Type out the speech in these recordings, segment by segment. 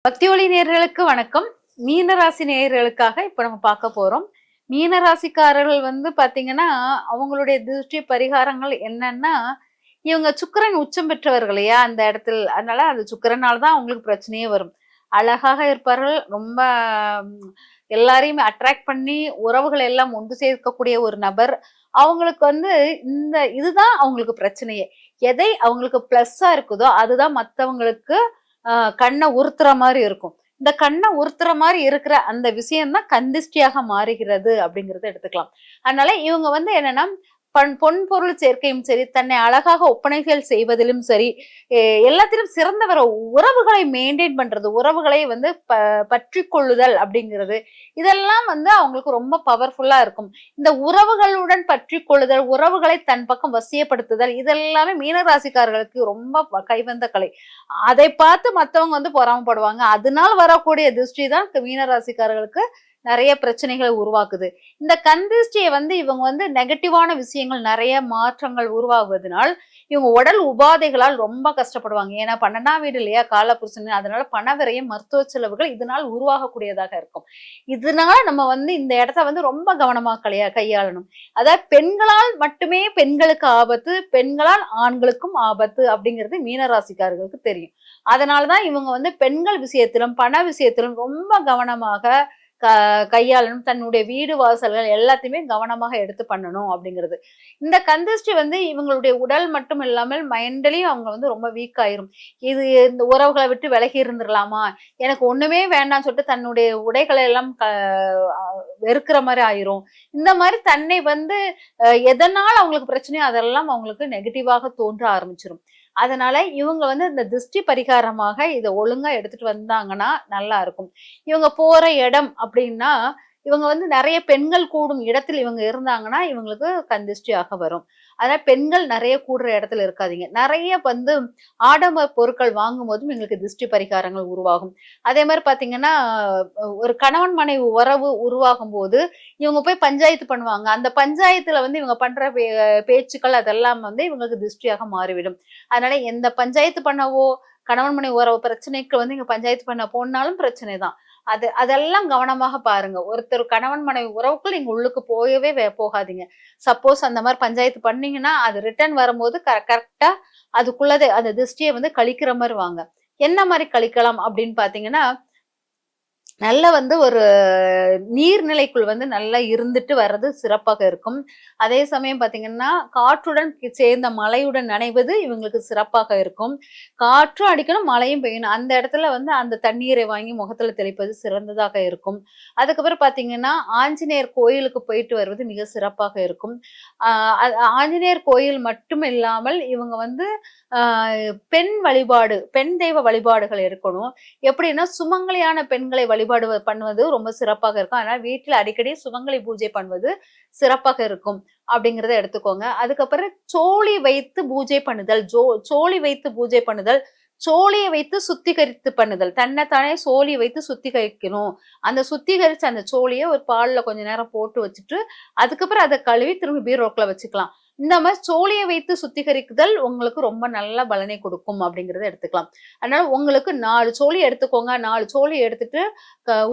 பக்தி ஒளி நேயர்களுக்கு வணக்கம். மீனராசி நேயர்களுக்காக இப்ப நம்ம பார்க்க போறோம். மீனராசிக்காரர்கள் பாத்தீங்கன்னா, அவங்களுடைய திருஷ்டி பரிகாரங்கள் என்னன்னா, இவங்க சுக்கிரன் உச்சம் பெற்றவர்கள் இல்லையா? அந்த இடத்தில் அதனால அந்த சுக்கிரனால தான் அவங்களுக்கு பிரச்சனையே வரும். அழகாக இருப்பார்கள். ரொம்ப ம், எல்லாரையும் அட்ராக்ட் பண்ணி உறவுகள் எல்லாம் ஒன்று சேர்க்கக்கூடிய ஒரு நபர். அவங்களுக்கு இதுதான் அவங்களுக்கு பிரச்சனையே. எதை அவங்களுக்கு பிளஸ்ஸா இருக்குதோ, அதுதான் மத்தவங்களுக்கு கண்ண உறுத்துற மாரி இருக்கும். இந்த கண்ண உறுத்துற மாரி இருக்கிற அந்த விஷயம் தான் கந்திஷ்டியாக மாறுகிறது அப்படிங்கிறத எடுத்துக்கலாம். அதனால இவங்க என்னன்னா, பொன் பொருள் சேர்க்கையும் சரி, தன்னை அழகாக ஒப்பனைகள் செய்வதிலும் சரி, எல்லாத்திலும் சிறந்தவர். உறவுகளை மெயின்டெயின் பண்றது, உறவுகளை பற்றிக் கொள்ளுதல் அப்படிங்கிறது, இதெல்லாம் அவங்களுக்கு ரொம்ப பவர்ஃபுல்லா இருக்கும். இந்த உறவுகளுடன் பற்றிக் கொள்ளுதல், உறவுகளை தன் பக்கம் வசியப்படுத்துதல், இதெல்லாமே மீனராசிக்காரர்களுக்கு ரொம்ப கைவந்த கலை. அதை பார்த்து மத்தவங்க பொறாமைப்படுவாங்க. அதனால வரக்கூடிய திருஷ்டி தான் மீனராசிக்காரர்களுக்கு நிறைய பிரச்சனைகளை உருவாக்குது. இந்த கண் திருஷ்டியை இவங்க நெகட்டிவான விஷயங்கள் நிறைய மாற்றங்கள் உருவாகுவதனால் இவங்க உடல் உபாதைகளால் ரொம்ப கஷ்டப்படுவாங்க. ஏன்னா 12ஆம் வீடு இல்லையா காலபுருஷன், அதனால பணவிரயம், மருத்துவ செலவுகள் இதனால் உருவாகக்கூடியதாக இருக்கும். இதனால நம்ம இந்த இடத்த ரொம்ப கவனமா கையாளணும். அதாவது பெண்களால் மட்டுமே பெண்களுக்கு ஆபத்து, பெண்களால் ஆண்களுக்கும் ஆபத்து அப்படிங்கிறது மீனராசிக்காரர்களுக்கு தெரியும். அதனாலதான் இவங்க பெண்கள் விஷயத்திலும் பண விஷயத்திலும் ரொம்ப கவனமாக கையாளணும். தன்னுடைய வீடு வாசல்கள் எல்லாத்தையுமே கவனமாக எடுத்து பண்ணணும் அப்படிங்கிறது. இந்த கந்திஷ்டி இவங்களுடைய உடல் மட்டும் இல்லாமல் மைண்டலியும் அவங்க ரொம்ப வீக் ஆயிரும். இது இந்த உறவுகளை விட்டு விலகி இருந்துடலாமா, எனக்கு ஒண்ணுமே வேண்டாம்னு சொல்லிட்டு தன்னுடைய உடைகளை எல்லாம் வெறுக்கிற மாதிரி ஆயிரும். இந்த மாதிரி தன்னை எதனால் அவங்களுக்கு பிரச்சனையோ அதெல்லாம் அவங்களுக்கு நெகட்டிவாக தோன்ற ஆரம்பிச்சிடும். அதனால இவங்க இந்த திருஷ்டி பரிகாரமாக இதை ஒழுங்கா எடுத்துட்டு வந்தாங்கன்னா நல்லா இருக்கும். இவங்க போற இடம் அப்படின்னா, இவங்க நிறைய பெண்கள் கூடும் இடத்தில் இவங்க இருந்தாங்கன்னா இவங்களுக்கு கந்திஷ்டியாக வரும். அதனால பெண்கள் நிறைய கூடுற இடத்துல இருக்காதீங்க. நிறைய ஆடம்பர பொருட்கள் வாங்கும் போதும் எங்களுக்கு திருஷ்டி பரிகாரங்கள் உருவாகும். அதே மாதிரி பாத்தீங்கன்னா, ஒரு கணவன் மனைவி உறவு உருவாகும் போது இவங்க போய் பஞ்சாயத்து பண்ணுவாங்க. அந்த பஞ்சாயத்துல இவங்க பண்ற பேச்சுக்கள் அதெல்லாம் இவங்களுக்கு திருஷ்டியாக மாறிவிடும். அதனால எந்த பஞ்சாயத்து பண்ணவோ, கணவன் மனைவி உறவு பிரச்சனைக்கு இங்க பஞ்சாயத்து பண்ண போனாலும் பிரச்சனை தான். அதெல்லாம் கவனமாக பாருங்க. ஒருத்தர் கணவன் மனைவி உறவுக்குள் நீங்க உள்ளுக்கு போகவே போகாதீங்க. சப்போஸ் அந்த மாதிரி பஞ்சாயத்து பண்ணீங்கன்னா, அது ரிட்டர்ன் வரும்போது கரெக்டா அதுக்குள்ளதே அந்த திருஷ்டியை கழிக்கிற மாதிரி வாங்க. என்ன மாதிரி கழிக்கலாம் அப்படின்னு பாத்தீங்கன்னா, நல்ல ஒரு நீர்நிலைக்குள் நல்லா இருந்துட்டு வர்றது சிறப்பாக இருக்கும். அதே சமயம் பாத்தீங்கன்னா, காற்றுடன் சேர்ந்த மழையுடன் நனைவது இவங்களுக்கு சிறப்பாக இருக்கும். காற்றும் அடிக்கணும், மழையும் பெய்யணும். அந்த இடத்துல அந்த தண்ணீரை வாங்கி முகத்துல தெளிப்பது சிறந்ததாக இருக்கும். அதுக்கப்புறம் பாத்தீங்கன்னா, ஆஞ்சநேயர் கோயிலுக்கு போயிட்டு வருவது மிக சிறப்பாக இருக்கும். ஆஞ்சநேயர் கோயில் மட்டும் இல்லாமல் இவங்க பெண் வழிபாடு, பெண் தெய்வ வழிபாடுகள் இருக்கணும். எப்படின்னா, சுமங்கலியான பெண்களை வழிபாடு பண்ணுவது ரொம்ப சிறப்பாக இருக்கும். அதனால வீட்டுல அடிக்கடி சுமங்கலி பூஜை பண்ணுவது சிறப்பாக இருக்கும் அப்படிங்கிறத எடுத்துக்கோங்க. அதுக்கப்புறம் சோழி வைத்து பூஜை பண்ணுதல், சோழி வைத்து பூஜை பண்ணுதல், சோழியை வைத்து சுத்திகரித்து பண்ணுதல். தன்னைத்தானே சோழியை வைத்து சுத்திகரிக்கணும். அந்த சுத்திகரிச்ச அந்த சோழியை ஒரு பால்ல கொஞ்ச நேரம் போட்டு வச்சுட்டு, அதுக்கப்புறம் அதை கழுவி திரும்பி பீரோக்குள்ள வச்சுக்கலாம். இந்த மாதிரி சோழியை வைத்து சுத்திகரிக்குதல் உங்களுக்கு ரொம்ப நல்ல பலனை கொடுக்கும் அப்படிங்கிறத எடுத்துக்கலாம். அதனால உங்களுக்கு 4 சோழி எடுத்துக்கோங்க. 4 சோழி எடுத்துட்டு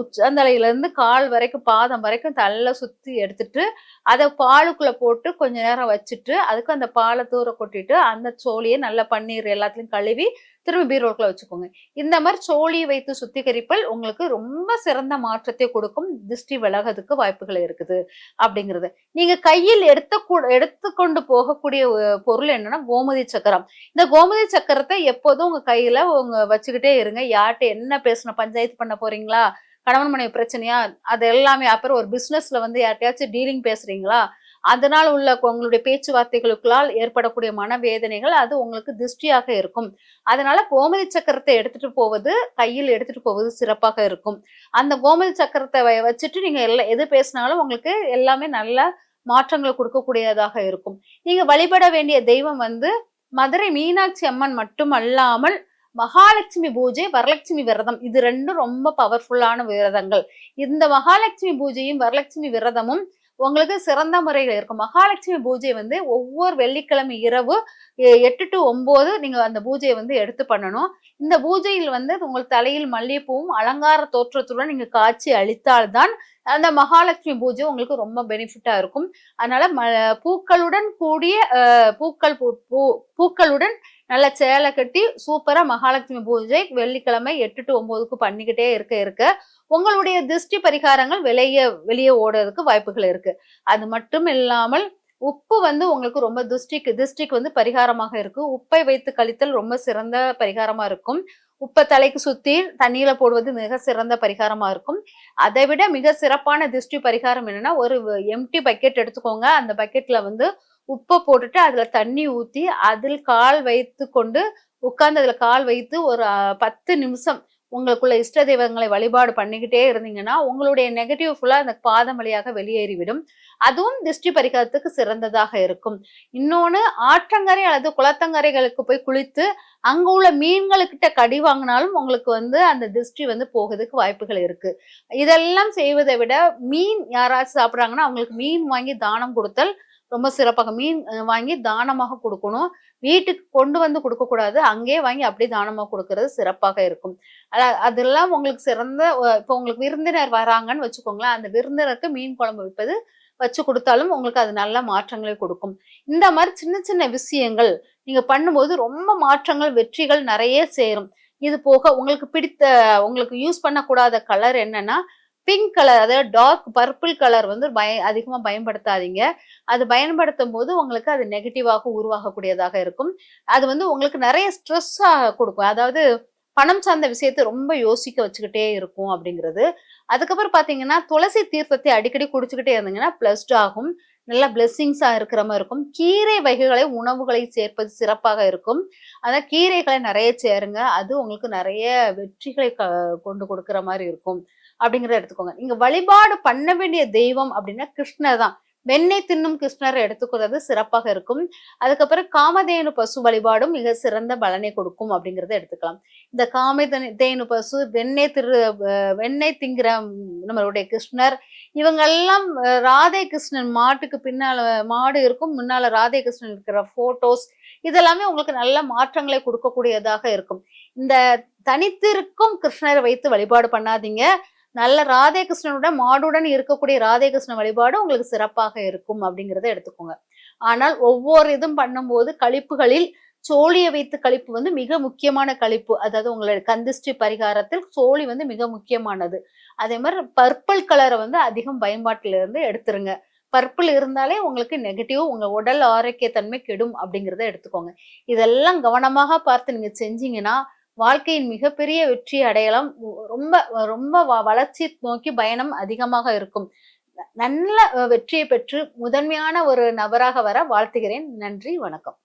உச்சந்தலையில இருந்து கால் வரைக்கும், பாதம் வரைக்கும் நல்லா சுத்தி எடுத்துட்டு, அதை பாலுக்குள்ள போட்டு கொஞ்ச நேரம் வச்சுட்டு, அதுக்கு அந்த பாலை தூர கொட்டிட்டு, அந்த சோழியை நல்லா பன்னீர் எல்லாத்துலயும் கழுவி திரும்ப பீரோக்குள்ள வச்சுக்கோங்க. இந்த மாதிரி சோழியை வைத்து சுத்திகரிப்பல் உங்களுக்கு ரொம்ப சிறந்த மாற்றத்தை கொடுக்கும். திருஷ்டி விலகிறதுக்கு வாய்ப்புகள் இருக்குது அப்படிங்கிறது. நீங்க கையில் எடுத்துக்கொண்டு போகக்கூடிய பொருள் என்னன்னா கோமதி சக்கரம். இந்த கோமதி சக்கரத்தை எப்போதும் உங்க கையில வச்சுக்கிட்டே இருங்க. யார்கிட்ட என்ன பேசணும், பஞ்சாயத்து பண்ண போறீங்களா, கணவன் மனைவி பிரச்சனையா, அது எல்லாமே. அப்புறம் ஒரு பிசினஸ்ல யார்கிட்டயாச்சும் டீலிங் பேசுறீங்களா, அதனால் உள்ள உங்களுடைய பேச்சுவார்த்தைகளுக்குள்ளால் ஏற்படக்கூடிய மனவேதனைகள் அது உங்களுக்கு திருஷ்டியாக இருக்கும். அதனால கோமதி சக்கரத்தை எடுத்துட்டு போவது, கையில் எடுத்துட்டு போவது சிறப்பாக இருக்கும். அந்த கோமதி சக்கரத்தை வச்சுட்டு நீங்க எது பேசினாலும் உங்களுக்கு எல்லாமே நல்ல மாற்றங்களை கொடுக்கக்கூடியதாக இருக்கும். நீங்க வழிபட வேண்டிய தெய்வம் மதுரை மீனாட்சி அம்மன் மட்டும் அல்லாமல் மகாலட்சுமி பூஜை, வரலட்சுமி விரதம், இது ரெண்டும் ரொம்ப பவர்ஃபுல்லான விரதங்கள். இந்த மகாலட்சுமி பூஜையும் வரலட்சுமி விரதமும் உங்களுக்கு சிறந்த முறையில் இருக்கும். மகாலட்சுமி பூஜை வந்து ஒவ்வொரு வெள்ளிக்கிழமை இரவு 8 to 9 நீங்க அந்த பூஜையை வந்து எடுத்து பண்ணணும். இந்த பூஜையில் வந்து உங்கள் தலையில் மல்லிகைப்பூவும் அலங்கார தோற்றத்துடன் நீங்க காட்சி அளித்தால் தான் அந்த மகாலட்சுமி பூஜை உங்களுக்கு ரொம்ப பெனிஃபிட்டா இருக்கும். அதனால பூக்களுடன் கூடிய பூக்களுடன் நல்ல சேலை கட்டி சூப்பரா மகாலட்சுமி பூஜை வெள்ளிக்கிழமை 8 to 9க்கு பண்ணிக்கிட்டே இருக்க உங்களுடைய திருஷ்டி பரிகாரங்கள் வெளியே ஓடுறதுக்கு வாய்ப்புகள் இருக்கு. அது மட்டும் இல்லாமல் உப்பு வந்து உங்களுக்கு ரொம்ப திருஷ்டிக்கு வந்து பரிகாரமாக இருக்கு. உப்பை வைத்து கழித்தல் ரொம்ப சிறந்த பரிகாரமா இருக்கும். உப்பை தலைக்கு சுத்தி தண்ணீர போடுவது மிக சிறந்த பரிகாரமா இருக்கும். அதை விட மிக சிறப்பான திருஷ்டி பரிகாரம் என்னன்னா, ஒரு எம்டி பக்கெட் எடுத்துக்கோங்க. அந்த பக்கெட்ல வந்து உப்பை போட்டுட்டு அதுல தண்ணி ஊத்தி அதில் கால் வைத்து கொண்டு உட்கார்ந்து அதுல கால் வைத்து ஒரு 10 நிமிஷம் உங்களுக்குள்ள இஷ்ட தெய்வங்களை வழிபாடு பண்ணிக்கிட்டே இருந்தீங்கன்னா உங்களுடைய நெகட்டிவ் ஃபுல்லா அந்த பாதம் வழியாக வெளியேறிவிடும். அதுவும் திருஷ்டி பரிகாரத்துக்கு சிறந்ததாக இருக்கும். இன்னொன்னு, ஆற்றங்கரை அல்லது குளத்தங்கரைகளுக்கு போய் குளித்து அங்க உள்ள மீன்களுக்கிட்ட கடி வாங்கினாலும் உங்களுக்கு வந்து அந்த திருஷ்டி வந்து போகிறதுக்கு வாய்ப்புகள் இருக்கு. இதெல்லாம் செய்வதை விட மீன் யாராச்சும் சாப்பிட்றாங்கன்னா அவங்களுக்கு மீன் வாங்கி தானம் கொடுத்தல் ரொம்ப சிறப்பாக. மீன் வாங்கி தானமாக கொடுக்கணும். வீட்டுக்கு கொண்டு வந்து கொடுக்கக்கூடாது. அங்கேயே வாங்கி அப்படியே தானமாக கொடுக்கறது சிறப்பாக இருக்கும். அதெல்லாம் உங்களுக்கு சிறந்த இப்போ உங்களுக்கு விருந்தினர் வராங்கன்னு வச்சுக்கோங்களேன். அந்த விருந்தினருக்கு மீன் குழம்பு வைப்பது வச்சு கொடுத்தாலும் உங்களுக்கு அது நல்ல மாற்றங்களை கொடுக்கும். இந்த மாதிரி சின்ன சின்ன விஷயங்கள் நீங்க பண்ணும்போது ரொம்ப மாற்றங்கள் வெற்றிகள் நிறைய சேரும். இது போக உங்களுக்கு யூஸ் பண்ணக்கூடாத கலர் என்னன்னா பிங்க் கலர், அதாவது டார்க் பர்பிள் கலர் வந்து அதிகமா பயன்படுத்தாதீங்க. அது பயன்படுத்தும் போது உங்களுக்கு அது நெகட்டிவாக உருவாகக்கூடியதாக இருக்கும். அது வந்து உங்களுக்கு நிறைய ஸ்ட்ரெஸ்ஸா கொடுக்கும். அதாவது பணம் சார்ந்த விஷயத்தை ரொம்ப யோசிக்க வச்சுக்கிட்டே இருக்கும் அப்படிங்கிறது. அதுக்கப்புறம் பாத்தீங்கன்னா துளசி தீர்த்தத்தை அடிக்கடி குடிச்சுக்கிட்டே இருந்தீங்கன்னா பிளஸ்ட் ஆகும். நல்ல பிளெஸ்ஸிங்ஸா இருக்கிற மாதிரி இருக்கும். கீரை வகைகளை உணவுகளை சேர்ப்பது சிறப்பாக இருக்கும். அதான் கீரைகளை நிறைய சேருங்க. அது உங்களுக்கு நிறைய வெற்றிகளை கொண்டு கொடுக்கிற மாதிரி இருக்கும் அப்படிங்கிறத எடுத்துக்கோங்க. நீங்க வழிபாடு பண்ண வேண்டிய தெய்வம் அப்படின்னா கிருஷ்ணர் தான். வெண்ணெய் தின்னும் கிருஷ்ணரை எடுத்துக்கிறது சிறப்பாக இருக்கும். அதுக்கப்புறம் காமதேனு பசு வழிபாடும் மிக சிறந்த பலனை கொடுக்கும் அப்படிங்கிறத எடுத்துக்கலாம். இந்த காமதேனு பசு வெண்ணெய் திங்கிற நம்மளுடைய கிருஷ்ணர், இவங்கெல்லாம் ராதே கிருஷ்ணன் மாட்டுக்கு பின்னால மாடு இருக்கும், முன்னால ராதே கிருஷ்ணன் இருக்கிற போட்டோஸ் இதெல்லாமே உங்களுக்கு நல்ல மாற்றங்களை கொடுக்கக்கூடியதாக இருக்கும். இந்த தனித்திருக்கும் கிருஷ்ணரை வைத்து வழிபாடு பண்ணாதீங்க. நல்ல ராதே கிருஷ்ணனுடன் மாடுடன் இருக்கக்கூடிய ராதே கிருஷ்ண வழிபாடு உங்களுக்கு சிறப்பாக இருக்கும் அப்படிங்கிறத எடுத்துக்கோங்க. ஆனால் ஒவ்வொரு இதுவும் பண்ணும்போது கழிப்புகளில் சோழியை வைத்து கழிப்பு வந்து மிக முக்கியமான கழிப்பு. அதாவது உங்களுடைய கந்திஷ்டி பரிகாரத்தில் சோழி வந்து மிக முக்கியமானது. அதே மாதிரி பர்பிள் கலரை வந்து அதிகம் பயன்பாட்டில இருந்து எடுத்துருங்க. பர்பிள் இருந்தாலே உங்களுக்கு நெகட்டிவ், உங்க உடல் ஆரோக்கியத்தன்மை கெடும் அப்படிங்கிறத எடுத்துக்கோங்க. இதெல்லாம் கவனமாக பார்த்து நீங்க செஞ்சீங்கன்னா வாழ்க்கையின் மிகப்பெரிய வெற்றி அடையலாம். ரொம்ப ரொம்ப வளர்ச்சி நோக்கி பயணம் அதிகமாக இருக்கும். நல்ல வெற்றியை பெற்று முதன்மையான ஒரு நபராக வர வாழ்த்துகிறேன். நன்றி, வணக்கம்.